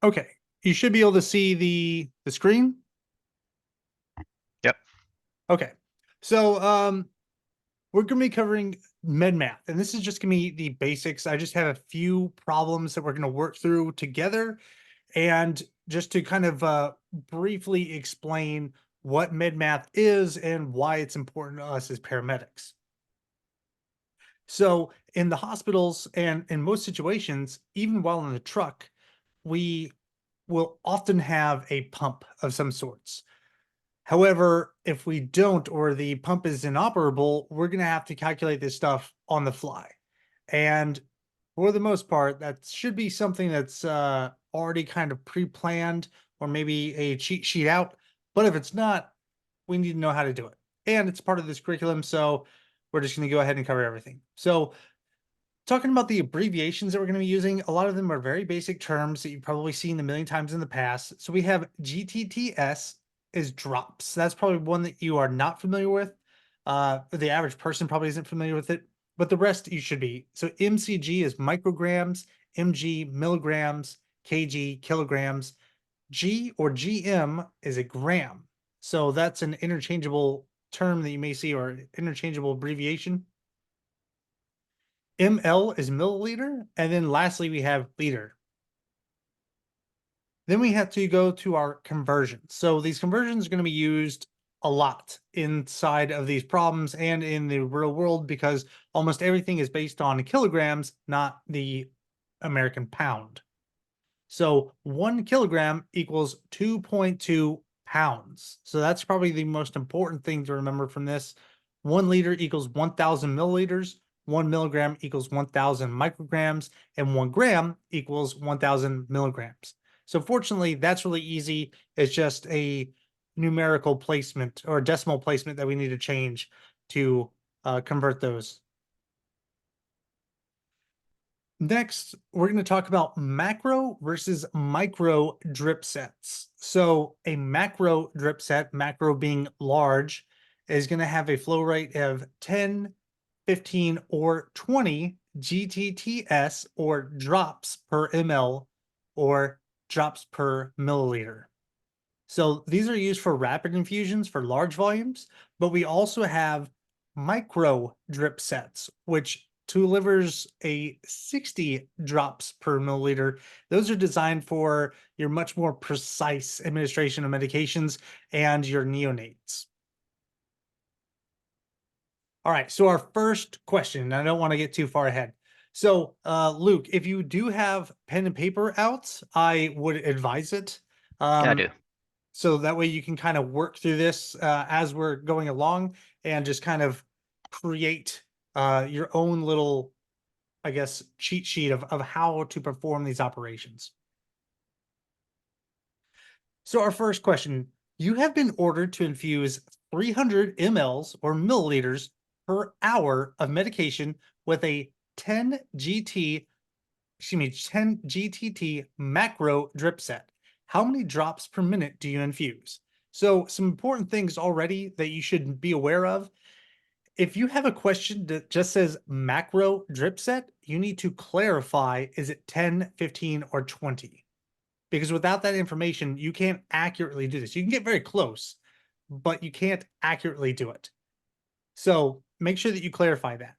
Okay, you should be able to see the screen. Yep. Okay, so we're going to be covering med math, and this is just going to be the basics. I just have a few problems that we're going to work through together, and just to kind of briefly explain what med math is and why it's important to us as paramedics. So, in the hospitals and in most situations, even while in the truck, we will often have a pump of some sorts. However, if we don't or the pump is inoperable, we're going to have to calculate this stuff on the fly. And for the most part, that should be something that's already kind of pre-planned or maybe a cheat sheet out. But if it's not, we need to know how to do it. And it's part of this curriculum, so we're just going to go ahead and cover everything. So talking about the abbreviations that we're going to be using, a lot of them are very basic terms that you've probably seen a million times in the past. So we have GTTS is drops. That's probably one that you are not familiar with. The average person probably isn't familiar with it, but the rest you should be. So MCG is micrograms, MG milligrams, kg kilograms. G or GM is a gram. So that's an interchangeable term that you may see or interchangeable abbreviation. ML is milliliter. And then lastly, we have liter. Then we have to go to our conversions. So these conversions are going to be used a lot inside of these problems and in the real world because almost everything is based on kilograms, not the American pound. So 1 kilogram equals 2.2 pounds. So that's probably the most important thing to remember from this. 1 liter equals 1,000 milliliters. 1 milligram equals 1,000 micrograms, and 1 gram equals 1,000 milligrams. So fortunately, that's really easy. It's just a numerical placement or decimal placement that we need to change to convert those. Next, we're going to talk about macro versus micro drip sets. So a macro drip set, macro being large, is going to have a flow rate of 10, 15, or 20 GTTS or drops per ml or drops per milliliter. So these are used for rapid infusions for large volumes, but we also have micro drip sets, which delivers a 60 drops per milliliter. Those are designed for your much more precise administration of medications and your neonates. All right, so our first question, I don't want to get too far ahead. So, Luke, if you do have pen and paper out, I would advise it. Yeah, I do. So that way you can kind of work through this as we're going along and just kind of create your own little, I guess, cheat sheet of how to perform these operations. So our first question, you have been ordered to infuse 300 mLs or milliliters per hour of medication with a 10 GT, excuse me, 10 GTT macro drip set. How many drops per minute do you infuse? So some important things already that you should be aware of. If you have a question that just says macro drip set, you need to clarify, is it 10, 15, or 20? Because without that information, you can't accurately do this. You can get very close, but you can't accurately do it. So make sure that you clarify that.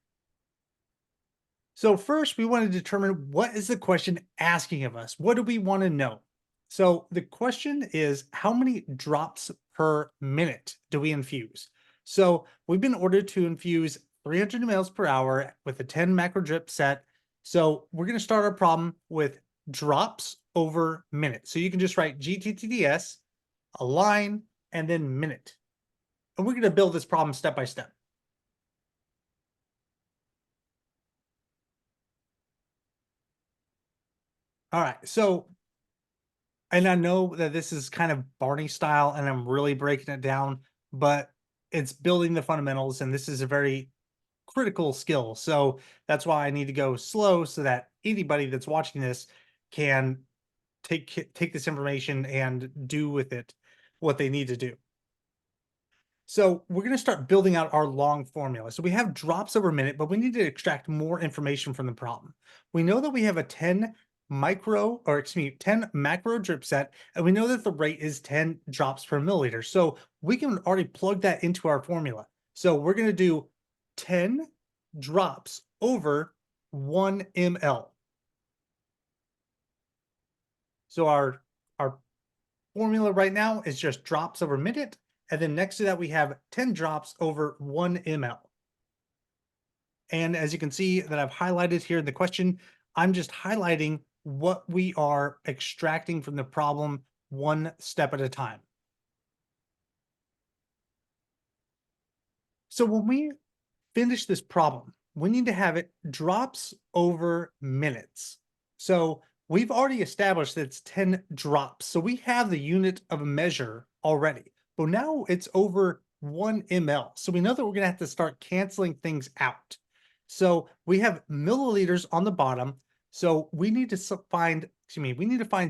So first, we want to determine what is the question asking of us? What do we want to know? So the question is, how many drops per minute do we infuse? So we've been ordered to infuse 300 mLs per hour with a 10 macro drip set. So we're going to start our problem with drops over minute. So you can just write GTTDS, a line, and then minute. And we're going to build this problem step by step. All right, so and I know that this is kind of Barney style and I'm really breaking it down, but it's building the fundamentals and this is a very critical skill. So that's why I need to go slow so that anybody that's watching this can take this information and do with it what they need to do. So we're going to start building out our long formula. So we have drops over minute, but we need to extract more information from the problem. We know that we have a 10 10 macro drip set, and we know that the rate is 10 drops per milliliter. So we can already plug that into our formula. So we're going to do 10 drops over 1 ml. So our formula right now is just drops over minute, and then next to that we have 10 drops over 1 ml. And as you can see that I've highlighted here in the question, I'm just highlighting what we are extracting from the problem one step at a time. So when we finish this problem, we need to have it drops over minutes. So we've already established that it's 10 drops. So we have the unit of a measure already, but now it's over 1 ml. So we know that we're going to have to start canceling things out. So we have milliliters on the bottom. So we need to find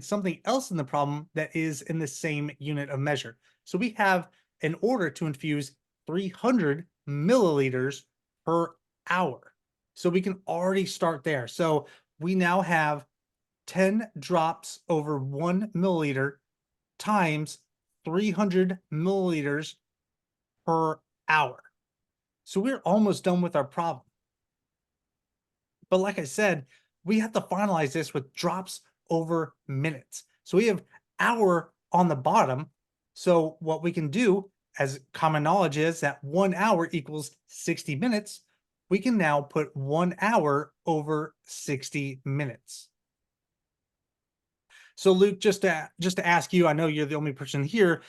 something else in the problem that is in the same unit of measure. So we have an order to infuse 300 milliliters per hour. So we can already start there. So we now have 10 drops over 1 milliliter times 300 milliliters per hour. So we're almost done with our problem. But like I said, we have to finalize this with drops over minutes. So we have hour on the bottom. So what we can do, as common knowledge is that 1 hour equals 60 minutes, we can now put 1 hour over 60 minutes. So Luke, just to ask you, I know you're the only person here,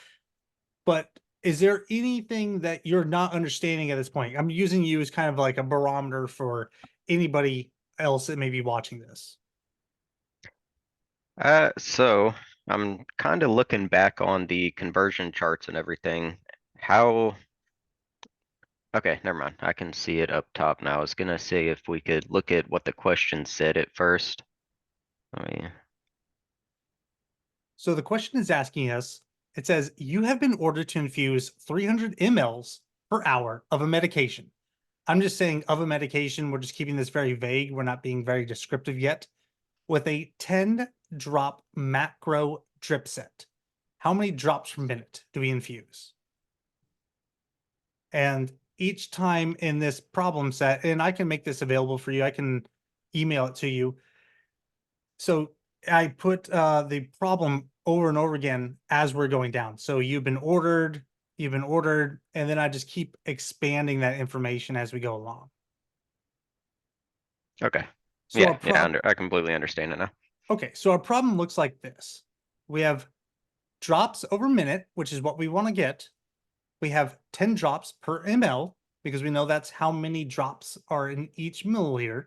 but is there anything that you're not understanding at this point? I'm using you as kind of like a barometer for anybody else that may be watching this. So I'm kind of looking back on the conversion charts and everything. How? Okay, never mind. I can see it up top now. I was gonna say if we could look at what the question said at first. Let me. So the question is asking us, it says, you have been ordered to infuse 300 mLs per hour of a medication. I'm just saying of a medication. We're just keeping this very vague. We're not being very descriptive yet. With a 10 drop macro drip set. How many drops per minute do we infuse? And each time in this problem set, and I can make this available for you, I can email it to you. So I put the problem over and over again as we're going down. So you've been ordered, and then I just keep expanding that information as we go along. Okay. So Yeah, I completely understand it now. Okay, so our problem looks like this. We have drops over minute, which is what we want to get. We have 10 drops per ml because we know that's how many drops are in each milliliter.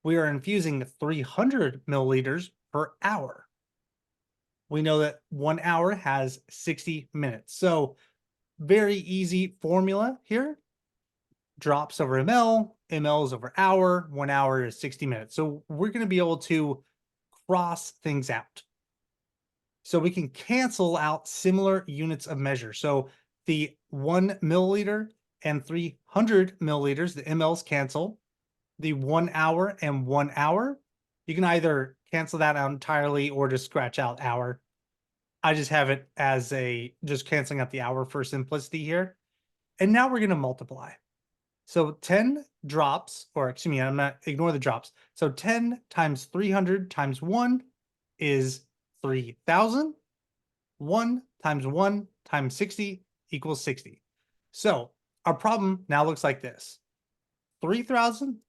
We are infusing 300 milliliters per hour. We know that 1 hour has 60 minutes. So very easy formula here. Drops over ml, ml is over hour, 1 hour is 60 minutes. So we're going to be able to cross things out. So we can cancel out similar units of measure. So the 1 milliliter and 300 milliliters, the mLs cancel. The 1 hour and 1 hour, you can either cancel that out entirely or just scratch out hour. I just have it as just canceling out the hour for simplicity here. And now we're going to multiply. So 10 drops, or excuse me, I'm not, ignore the drops. So 10 times 300 times 1 is 3,000. 1 times 1 times 60 equals 60. So our problem now looks like this. 3,000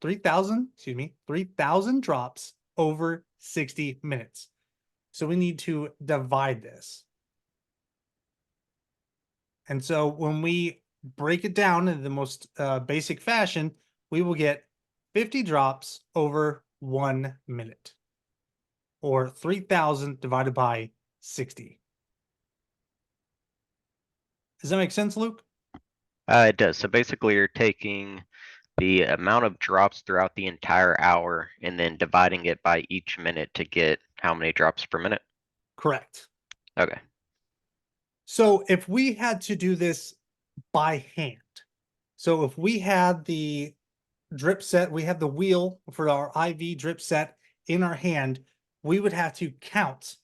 drops over 60 minutes. So we need to divide this. And so when we break it down in the most basic fashion, we will get 50 drops over 1 minute, or 3,000 divided by 60. Does that make sense, Luke? It does. So basically you're taking the amount of drops throughout the entire hour and then dividing it by each minute to get how many drops per minute? Correct. Okay. So if we had to do this by hand, so if we had the drip set, we have the wheel for our IV drip set in our hand, we would have to count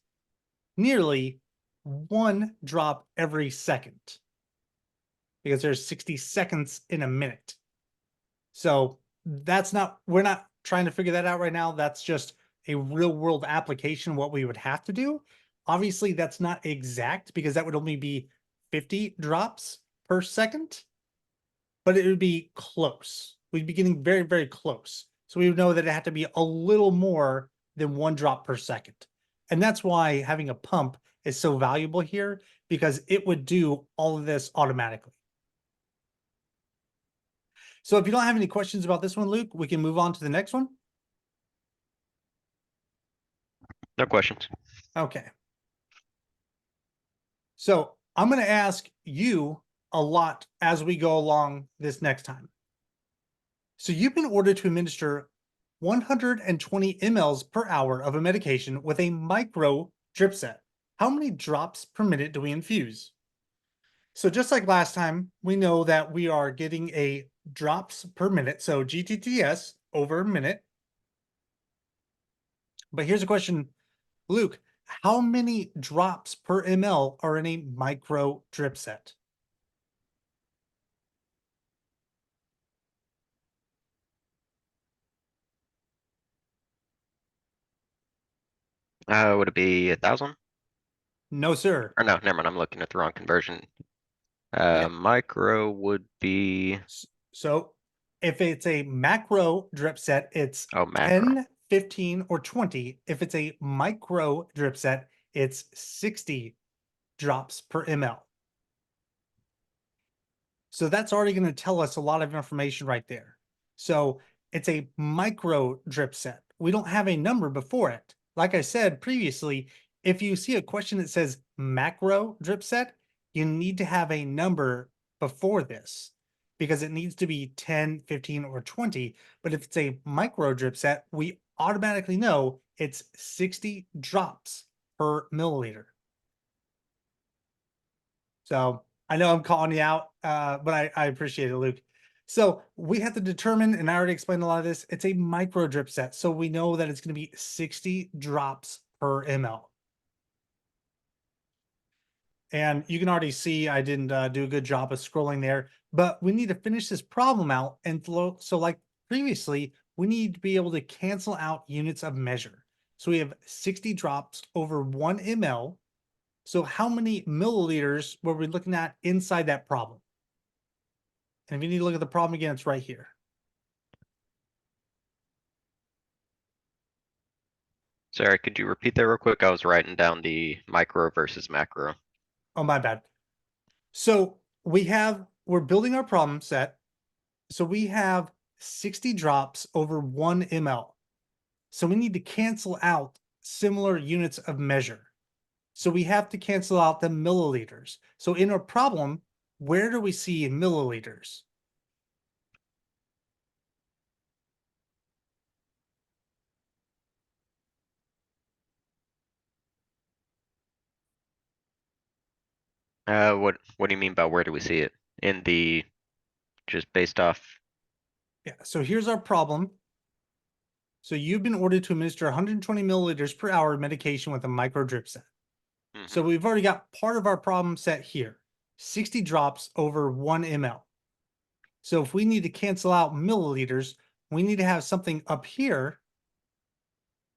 nearly 1 drop every second because there's 60 seconds in a minute. So we're not trying to figure that out right now. That's just a real world application, what we would have to do. Obviously, that's not exact because that would only be 50 drops per second, but it would be close. We'd be getting very, very close. So we would know that it had to be a little more than 1 drop per second. And that's why having a pump is so valuable here because it would do all of this automatically. So if you don't have any questions about this one, Luke, we can move on to the next one. No questions. Okay. So I'm going to ask you a lot as we go along this next time. So you've been ordered to administer 120 mLs per hour of a medication with a micro drip set. How many drops per minute do we infuse? So just like last time, we know that we are getting a drops per minute, so GTTS over minute. But here's a question, Luke, how many drops per ml are in a micro drip set? Would it be 1,000? No, sir. Or no, never mind, I'm looking at the wrong conversion. Yeah. Micro would be, So if it's a macro drip set, it's oh, macro. 10, 15, or 20. If it's a micro drip set, it's 60 drops per ml. So that's already going to tell us a lot of information right there. So it's a micro drip set. We don't have a number before it. Like I said previously, if you see a question that says macro drip set, you need to have a number before this because it needs to be 10, 15, or 20. But if it's a micro drip set, we automatically know it's 60 drops per milliliter. So I know I'm calling you out, but I appreciate it, Luke. So we have to determine, and I already explained a lot of this, it's a micro drip set. So we know that it's going to be 60 drops per ml. And you can already see I didn't do a good job of scrolling there, but we need to finish this problem out. And so like previously, we need to be able to cancel out units of measure. So we have 60 drops over 1 ml. So how many milliliters were we looking at inside that problem? And if you need to look at the problem again, it's right here. Sorry, could you repeat that real quick? I was writing down the micro versus macro. Oh, my bad. So we're building our problem set. So we have 60 drops over 1 ml. So we need to cancel out similar units of measure. So we have to cancel out the milliliters. So in our problem, where do we see milliliters? What do you mean by where do we see it? In the, just based off, Yeah, so here's our problem. So you've been ordered to administer 120 milliliters per hour of medication with a micro drip set. So we've already got part of our problem set here, 60 drops over 1 ml. So if we need to cancel out milliliters, we need to have something up here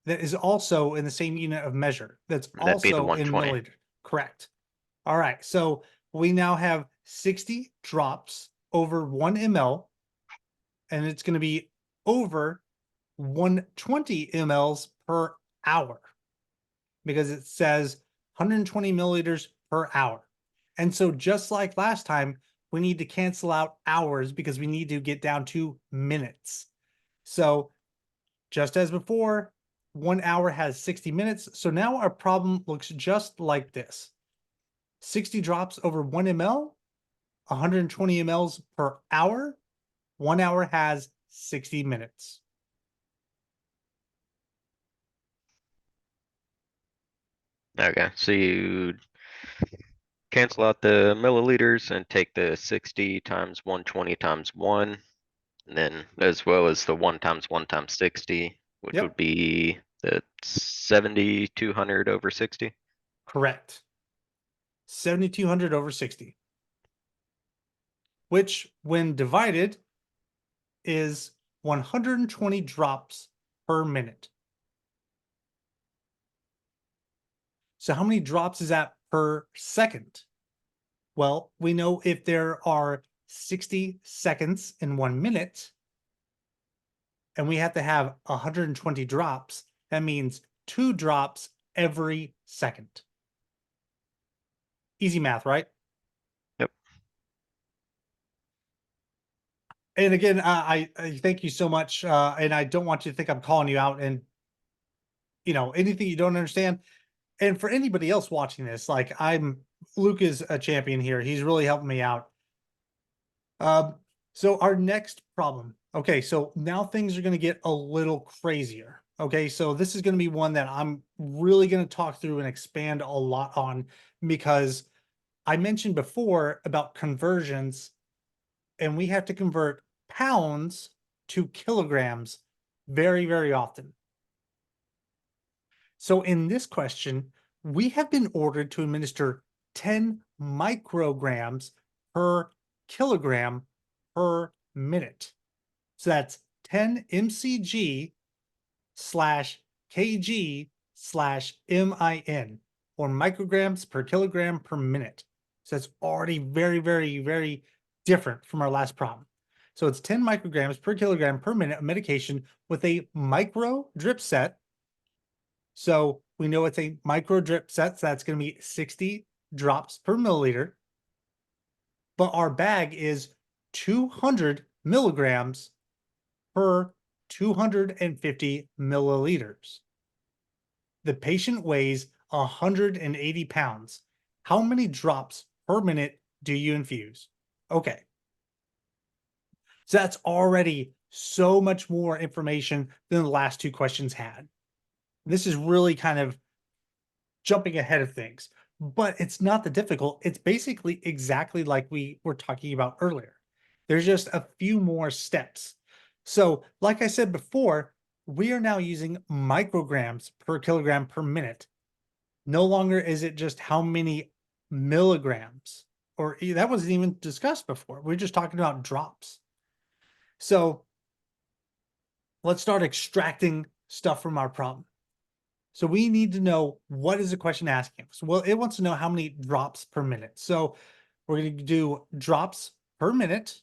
that is also in the same unit of measure. That's that'd be the also in 120. milliliters. Correct. All right. So we now have 60 drops over 1 ml, and it's going to be over 120 mLs per hour because it says 120 milliliters per hour. And so just like last time, we need to cancel out hours because we need to get down to minutes. So just as before, 1 hour has 60 minutes. So now our problem looks just like this. 60 drops over 1 ml, 120 mLs per hour. 1 hour has 60 minutes. Okay, so you cancel out the milliliters and take the 60 times 120 times 1, and then as well as the 1 times 1 times 60, which Yep. would be That's 7,200 over 60. Correct. 7,200 over 60. Which, when divided, is 120 drops per minute. So how many drops is that per second? Well, we know if there are 60 seconds in 1 minute, and we have to have 120 drops, that means 2 drops every second. Easy math, right? Yep. And again, I thank you so much, and I don't want you to think I'm calling you out and anything you don't understand. And for anybody else watching this, like Luke is a champion here. He's really helping me out. So our next problem. Okay, so now things are going to get a little crazier. Okay, so this is going to be one that I'm really going to talk through and expand a lot on because I mentioned before about conversions, and we have to convert pounds to kilograms very, very often. So in this question, we have been ordered to administer 10 micrograms per kilogram per minute. So that's 10 mcg slash kg slash min, or micrograms per kilogram per minute. So that's already very, very, very different from our last problem. So it's 10 micrograms per kilogram per minute of medication with a micro drip set. So we know it's a micro drip set, so that's going to be 60 drops per milliliter. But our bag is 200 milligrams per 250 milliliters. The patient weighs 180 pounds. How many drops per minute do you infuse? Okay. So that's already so much more information than the last two questions had. This is really kind of jumping ahead of things, but it's not that difficult. It's basically exactly like we were talking about earlier. There's just a few more steps. So, like I said before, we are now using micrograms per kilogram per minute. No longer is it just how many milligrams, or that wasn't even discussed before. We're just talking about drops. So, let's start extracting stuff from our problem. So we need to know, what is the question asking us? Well, it wants to know how many drops per minute. So we're going to do drops per minute.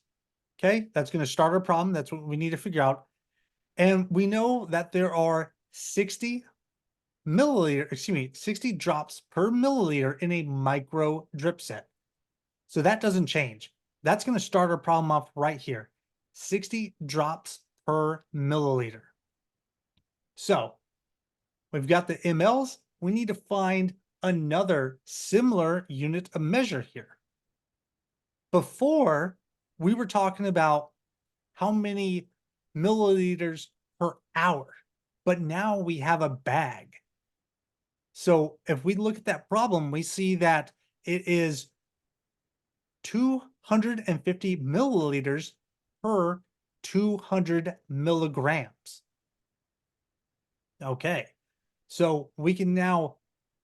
Okay, that's going to start our problem. That's what we need to figure out. And we know that there are 60 drops per milliliter in a micro drip set. So that doesn't change. That's going to start our problem off right here. 60 drops per milliliter. So we've got the mLs. We need to find another similar unit of measure here. Before, we were talking about how many milliliters per hour, but now we have a bag. So if we look at that problem, we see that it is 250 milliliters per 200 milligrams. Okay. So we can now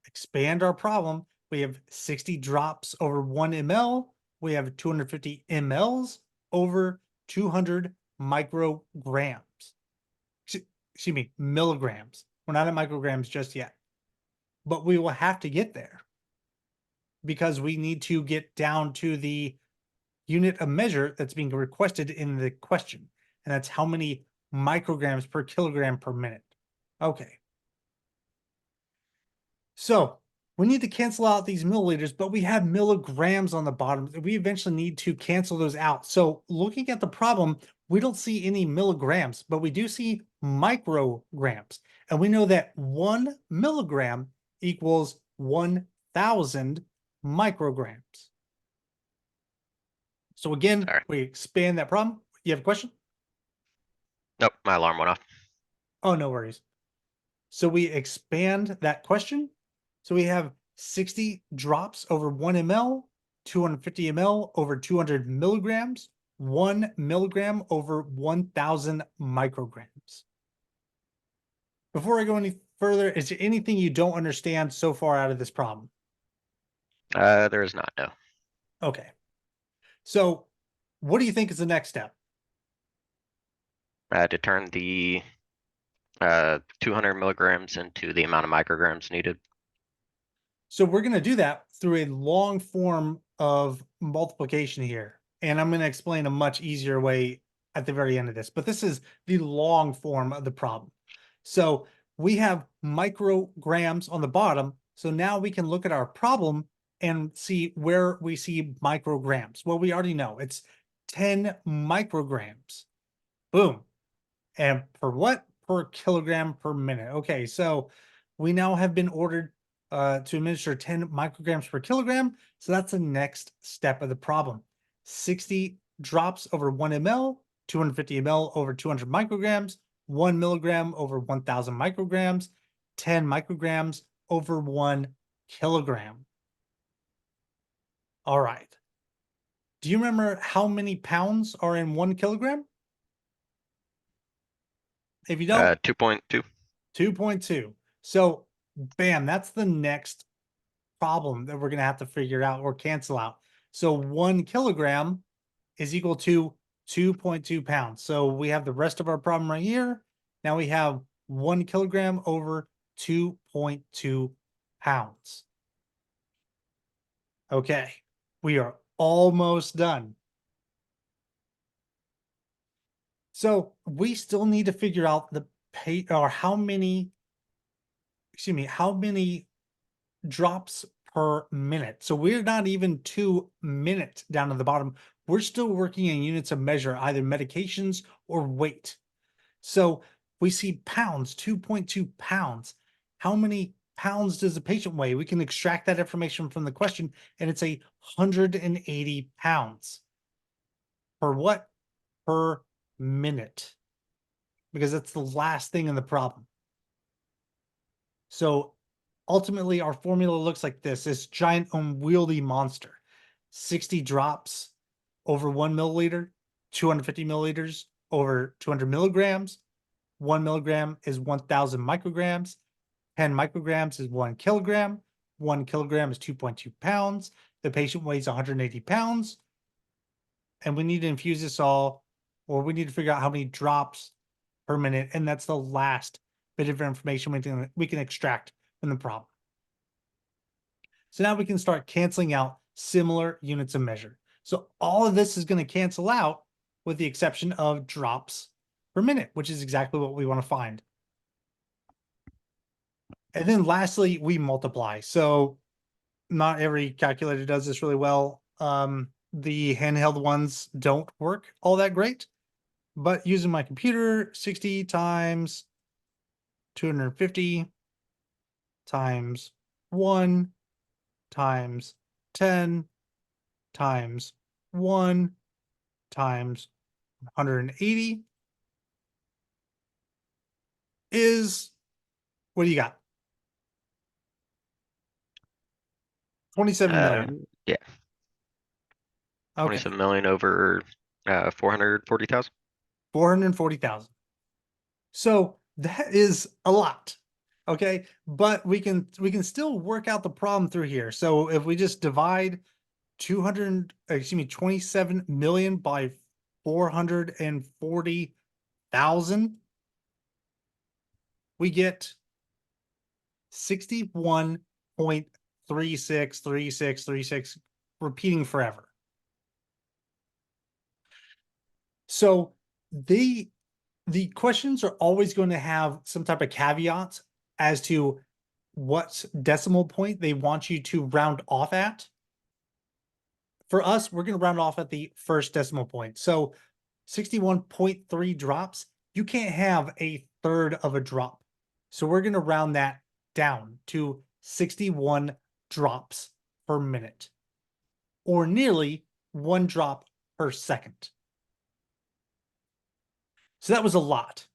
expand our problem. We have 60 drops over 1 ml. We have 250 mLs over 200 micrograms. Excuse me, milligrams. We're not at micrograms just yet. But we will have to get there because we need to get down to the unit of measure that's being requested in the question. And that's how many micrograms per kilogram per minute. Okay. So we need to cancel out these milliliters, but we have milligrams on the bottom. We eventually need to cancel those out. So looking at the problem, we don't see any milligrams, but we do see micrograms. And we know that 1 milligram equals 1,000 micrograms. So again, we expand that problem. You have a question? Nope, my alarm went off. Oh, no worries. So we expand that question. So we have 60 drops over 1 ml, 250 ml over 200 milligrams, 1 milligram over 1,000 micrograms. Before I go any further? Is there anything you don't understand so far out of this problem? There is not, no. Okay. So what do you think is the next step? To turn the 200 milligrams into the amount of micrograms needed. So we're going to do that through a long form of multiplication here. And I'm going to explain a much easier way at the very end of this, but this is the long form of the problem. So we have micrograms on the bottom. So now we can look at our problem and see where we see micrograms. Well, we already know it's 10 micrograms. Boom. And per what? Per kilogram per minute. Okay, so we now have been ordered to administer 10 micrograms per kilogram. So that's the next step of the problem. 60 drops over 1 ml, 250 ml over 200 micrograms, 1 milligram over 1000 micrograms, 10 micrograms over 1 kilogram. All right. Do you remember how many pounds are in 1 kilogram? If you don't, 2.2. 2.2. So, bam, that's the next problem that we're going to have to figure out or cancel out. So, 1 kilogram is equal to 2.2 pounds. So, we have the rest of our problem right here. Now we have 1 kilogram over 2.2 pounds. Okay, we are almost done. So, we still need to figure out the pay or how many drops per minute. So we're not even 2 minutes down to the bottom. We're still working in units of measure, either medications or weight. So we see pounds, 2.2 pounds. How many pounds does the patient weigh? We can extract that information from the question, and it's 180 pounds. Per what? Per minute. Because that's the last thing in the problem. So ultimately, our formula looks like this giant unwieldy monster. 60 drops over 1 milliliter, 250 milliliters over 200 milligrams. 1 milligram is 1000 micrograms. 10 micrograms is 1 kilogram. 1 kilogram is 2.2 pounds. The patient weighs 180 pounds. And we need to infuse this all, or we need to figure out how many drops per minute. And that's the last bit of information we can extract from the problem. So now we can start canceling out similar units of measure. So all of this is going to cancel out with the exception of drops per minute, which is exactly what we want to find. And then lastly, we multiply. So not every calculator does this really well. The handheld ones don't work all that great, but using my computer, 60 times 250 times 1 times 10 times 1 times 180 is, what do you got? 27 million. Yeah, Okay, 27 million over 440,000. 440,000. So that is a lot. Okay, but we can still work out the problem through here. So if we just divide 27 million by 440,000, we get 61.363636 repeating forever. So the questions are always going to have some type of caveats as to what decimal point they want you to round off at. For us, we're going to round off at the first decimal point. So 61.3 drops, you can't have a third of a drop. So we're going to round that down to 61 drops per minute, or nearly 1 drop per second. So that was a lot.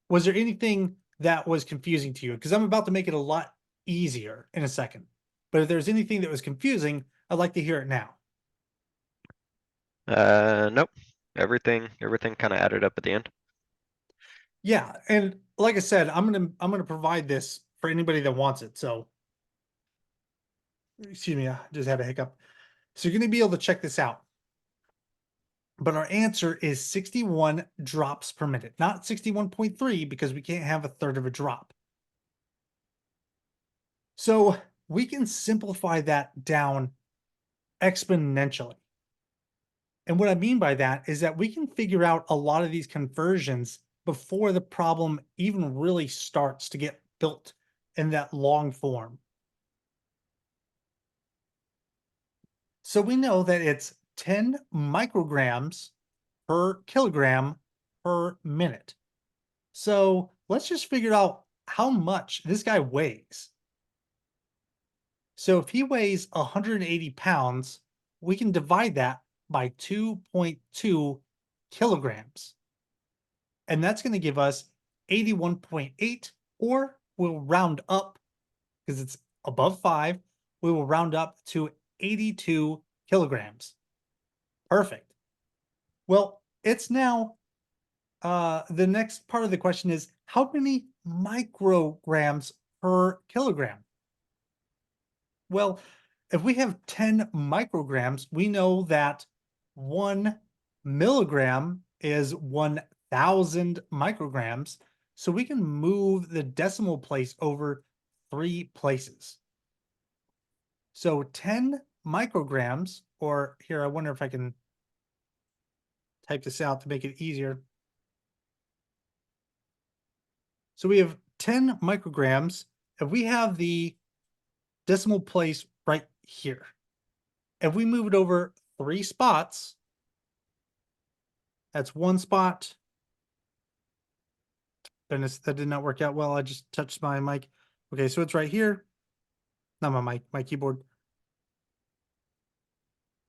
Was there anything that was confusing to you? Because I'm about to make it a lot easier in a second. But if there's anything that was confusing, I'd like to hear it now. Nope. Everything kind of added up at the end. Yeah, and like I said, I'm gonna provide this for anybody that wants it. So, excuse me, I just had a hiccup. So you're going to be able to check this out. But our answer is 61 drops per minute, not 61.3 because we can't have a third of a drop. So we can simplify that down exponentially. And what I mean by that is that we can figure out a lot of these conversions before the problem even really starts to get built in that long form. So we know that it's 10 micrograms per kilogram per minute. So let's just figure out how much this guy weighs. So if he weighs 180 pounds, we can divide that by 2.2 kilograms. And that's going to give us 81.8, or we'll round up because it's above 5. We will round up to 82 kilograms. Perfect. Well, it's now the next part of the question is how many micrograms per kilogram? Well, if we have 10 micrograms, we know that 1 milligram is 1,000 micrograms. So we can move the decimal place over 3 places. So 10 micrograms, or here, I wonder if I can type this out to make it easier. So we have 10 micrograms. If we have the decimal place right here, if we move it over 3 spots, that's 1 spot. Goodness, that did not work out well. I just touched my mic. Okay, so it's right here. Not my mic, my keyboard.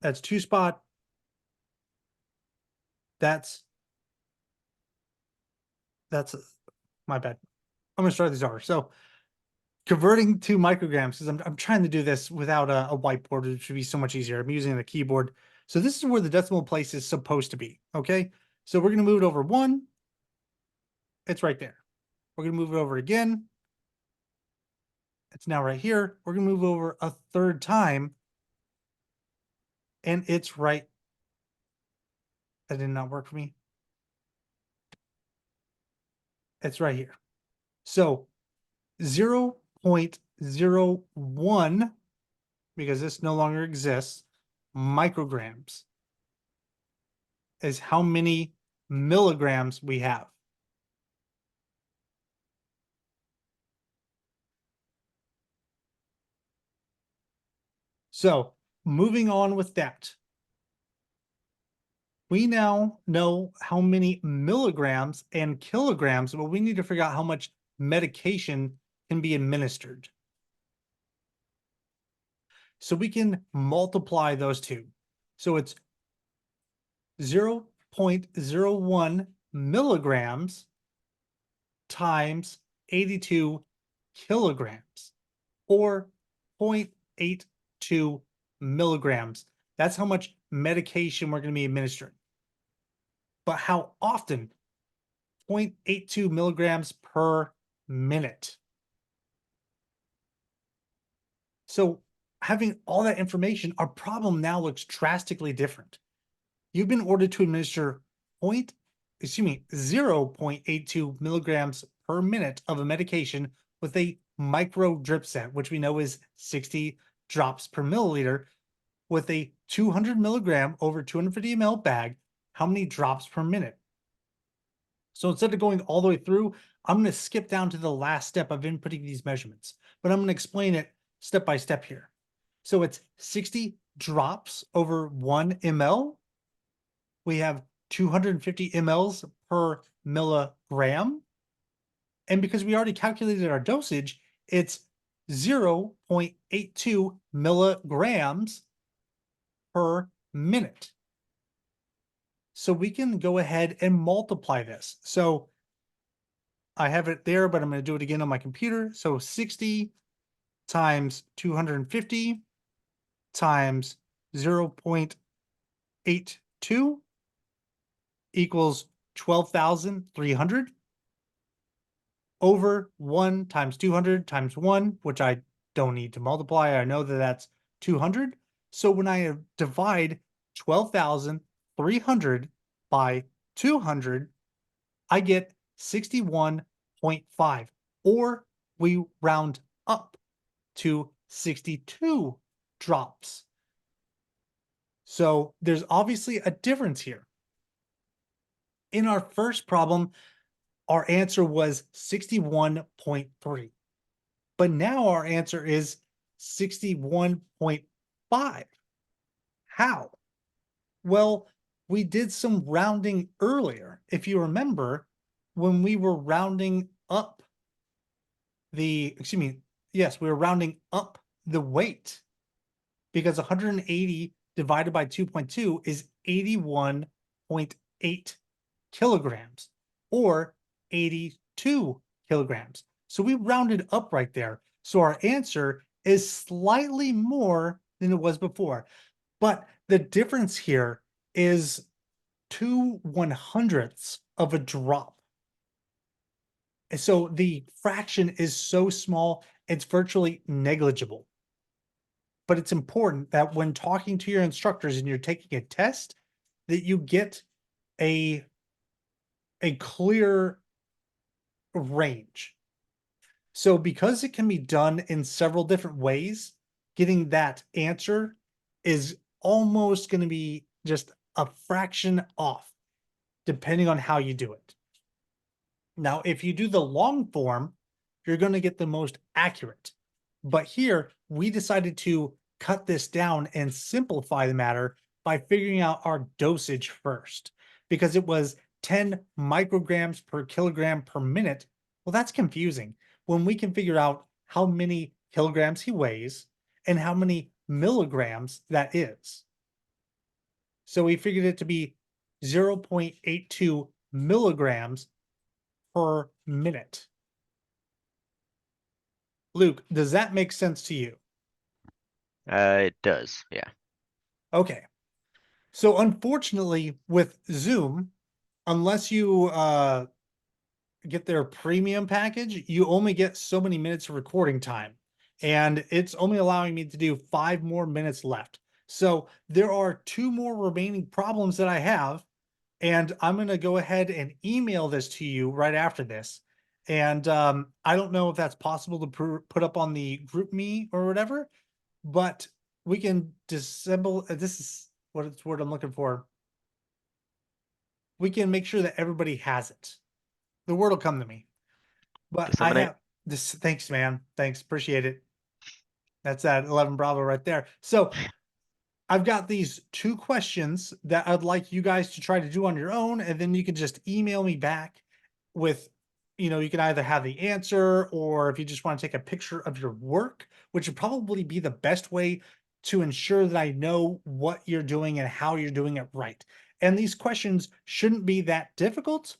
That's 2 spot. That's my bad. I'm gonna start this over. So converting to micrograms, because I'm trying to do this without a whiteboard, it should be so much easier. I'm using the keyboard. So this is where the decimal place is supposed to be. Okay. So we're gonna move it over 1. It's right there. We're gonna move it over again. It's now right here. We're gonna move over a 3rd time. And it's right. That did not work for me. It's right here. So 0.01, because this no longer exists, micrograms is how many milligrams we have. So moving on with that, we now know how many milligrams and kilograms, but we need to figure out how much medication can be administered. So we can multiply those two. So it's 0.01 milligrams times 82 kilograms, or 0.82 milligrams. That's how much medication we're going to be administering. But how often? 0.82 milligrams per minute. So having all that information, our problem now looks drastically different. You've been ordered to administer 0.82 milligrams per minute of a medication with a micro drip set, which we know is 60 drops per milliliter, with a 200 milligram over 250 ml bag. How many drops per minute? So instead of going all the way through, I'm going to skip down to the last step of inputting these measurements, but I'm going to explain it step by step here. So it's 60 drops over 1 ml. We have 250 mLs per milligram. And because we already calculated our dosage, it's 0.82 milligrams per minute. So we can go ahead and multiply this. So I have it there, but I'm going to do it again on my computer. So 60 times 250 times 0.82 equals 12,300. over 1 times 200 times 1, which I don't need to multiply. I know that that's 200. So when I divide 12,300 by 200, I get 61.5, or we round up to 62 drops. So there's obviously a difference here. In our first problem, our answer was 61.3, but now our answer is 61.5. How? Well, we did some rounding earlier. If you remember, when we were rounding up yes, we were rounding up the weight, because 180 divided by 2.2 is 81.8 kilograms, or 82 kilograms. So we rounded up right there. So our answer is slightly more than it was before. But the difference here is 2/100ths of a drop. And so the fraction is so small, it's virtually negligible. But it's important that when talking to your instructors and you're taking a test, that you get a clear range. So because it can be done in several different ways, getting that answer is almost going to be just a fraction off, depending on how you do it. Now, if you do the long form, you're going to get the most accurate. But here, we decided to cut this down and simplify the matter by figuring out our dosage first, because it was 10 micrograms per kilogram per minute. Well, that's confusing when we can figure out how many kilograms he weighs and how many milligrams that is. So we figured it to be 0.82 milligrams per minute. Luke, does that make sense to you? It does, yeah. Okay. So unfortunately with Zoom, unless you get their premium package, you only get so many minutes of recording time. And it's only allowing me to do 5 more minutes left. So there are 2 more remaining problems that I have, and I'm going to go ahead and email this to you right after this. And I don't know if that's possible to put up on the group me or whatever, but we can disassemble. This is what it's word I'm looking for. We can make sure that everybody has it. The word will come to me. But I Disseminate. have this. Thanks, man. Thanks. Appreciate it. That's that 11 Bravo right there. So I've got these 2 questions that I'd like you guys to try to do on your own, and then you can just email me back with, you can either have the answer, or if you just want to take a picture of your work, which would probably be the best way to ensure that I know what you're doing and how you're doing it right. And these questions shouldn't be that difficult,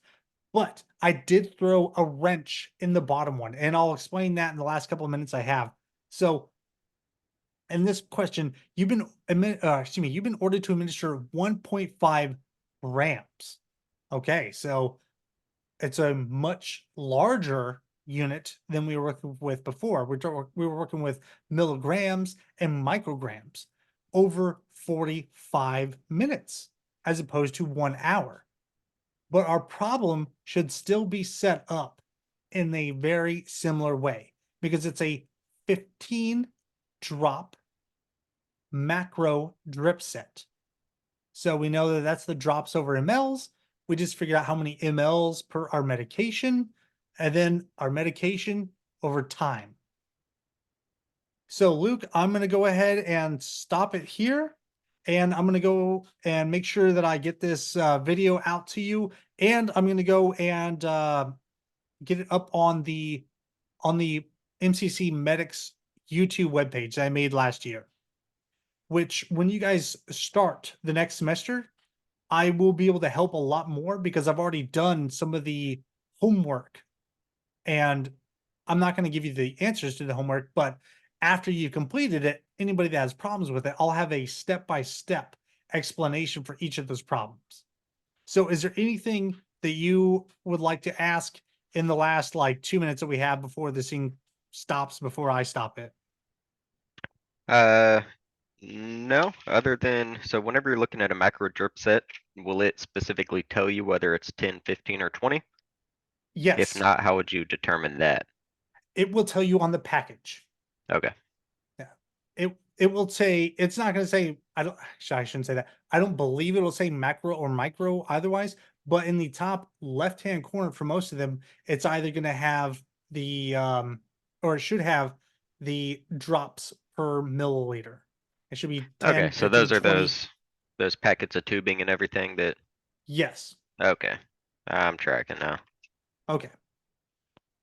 but I did throw a wrench in the bottom one, and I'll explain that in the last couple of minutes I have. So in this question, you've been ordered to administer 1.5 grams. Okay, so it's a much larger unit than we were working with before. We were working with milligrams and micrograms over 45 minutes as opposed to 1 hour. But our problem should still be set up in a very similar way, because it's a 15 drop macro drip set. So we know that that's the drops over mLs. We just figured out how many mLs per our medication, and then our medication over time. So Luke, I'm going to go ahead and stop it here. And I'm going to go and make sure that I get this video out to you. And I'm going to go and get it up on the MCC Medics YouTube webpage that I made last year, which when you guys start the next semester, I will be able to help a lot more, because I've already done some of the homework, and I'm not going to give you the answers to the homework, but after you've completed it, anybody that has problems with it, I'll have a step-by-step explanation for each of those problems. So is there anything that you would like to ask in the last like 2 minutes that we have before this thing stops, before I stop it? Uh, no, other than, so whenever you're looking at a macro drip set, will it specifically tell you whether it's 10, 15, or 20? If Yes, not, how would you determine that? it will tell you on the package. Okay, Yeah. It will say, it's not gonna say, I shouldn't say that. I don't believe it'll say macro or micro otherwise, but in the top left-hand corner for most of them, it's either gonna have the or it should have the drops per milliliter. It should be okay, 10, so 15, those are 20. those packets of tubing and everything that, Yes. okay, I'm tracking now. Okay.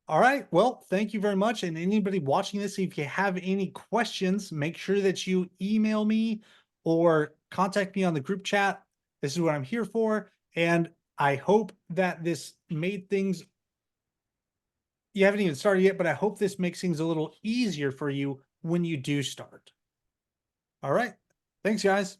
All right. Well, thank you very much. And anybody watching this, if you have any questions, make sure that you email me or contact me on the group chat. This is what I'm here for. And I hope that this made things, you haven't even started yet, but I hope this makes things a little easier for you when you do start. All right. Thanks, guys.